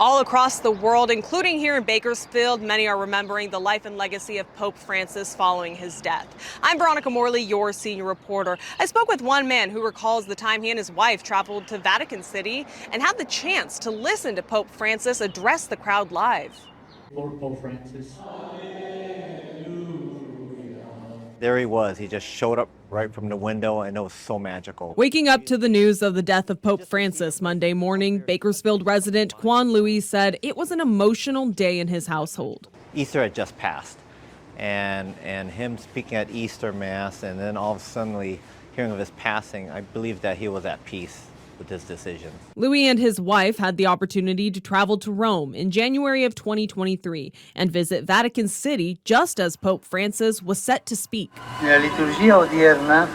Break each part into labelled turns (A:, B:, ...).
A: All across the world, including here in Bakersfield, many are remembering the life and legacy of Pope Francis following his death. I'm Veronica Morley, your senior reporter. I spoke with one man who recalls the time he and his wife traveled to Vatican City and had the chance to listen to Pope Francis address the crowd live.
B: Lord Pope Francis.
C: There he was. He just showed up right from the window, and it was so magical.
A: Waking up to the news of the death of Pope Francis Monday morning, Bakersfield resident Juan Luis said it was an emotional day in his household.
C: Easter had just passed, and him speaking at Easter Mass, and then all of a sudden hearing of his passing, I believe that he was at peace with his decision.
A: Louis and his wife had the opportunity to travel to Rome in January of 2023 and visit Vatican City just as Pope Francis was set to speak.
D: Nella liturgia odierna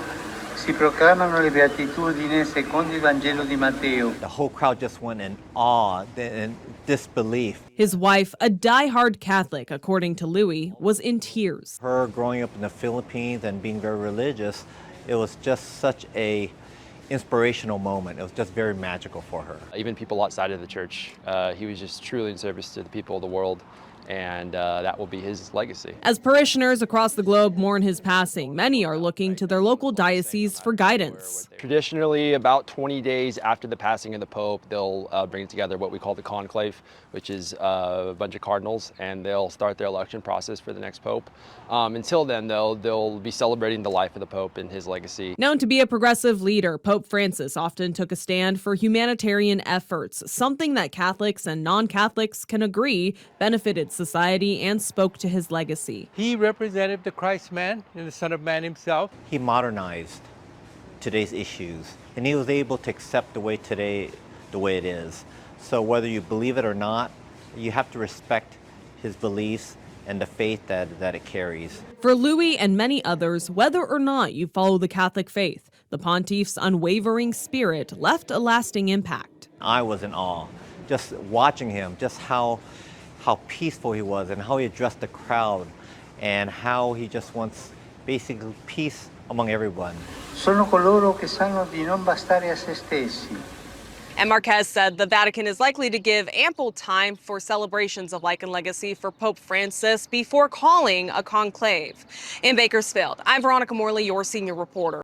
D: si proclamano le beatitudini secondo il Vangelo di Matteo.
C: The whole crowd just went in awe and disbelief.
A: His wife, a die-hard Catholic, according to Louis, was in tears.
C: Her growing up in the Philippines and being very religious, it was just such a inspirational moment. It was just very magical for her.
E: Even people outside of the church, he was just truly in service to the people of the world, and that will be his legacy.
A: As parishioners across the globe mourn his passing, many are looking to their local diocese for guidance.
E: Traditionally, about 20 days after the passing of the Pope, they'll bring together what we call the Conclave, which is a bunch of cardinals, and they'll start their election process for the next Pope. Until then, though, they'll be celebrating the life of the Pope and his legacy.
A: Known to be a progressive leader, Pope Francis often took a stand for humanitarian efforts, something that Catholics and non-Catholics can agree benefited society and spoke to his legacy.
F: He represented the Christ man and the Son of Man himself.
C: He modernized today's issues, and he was able to accept the way today, the way it is. So whether you believe it or not, you have to respect his beliefs and the faith that it carries.
A: For Louis and many others, whether or not you follow the Catholic faith, the pontiff's unwavering spirit left a lasting impact.
C: I was in awe, just watching him, just how peaceful he was and how he addressed the crowd and how he just wants basically peace among everyone.
D: Sono coloro che sanno di non bastare a se stessi.
A: And Marquez said the Vatican is likely to give ample time for celebrations of life and legacy for Pope Francis before calling a conclave. In Bakersfield, I'm Veronica Morley, your senior reporter.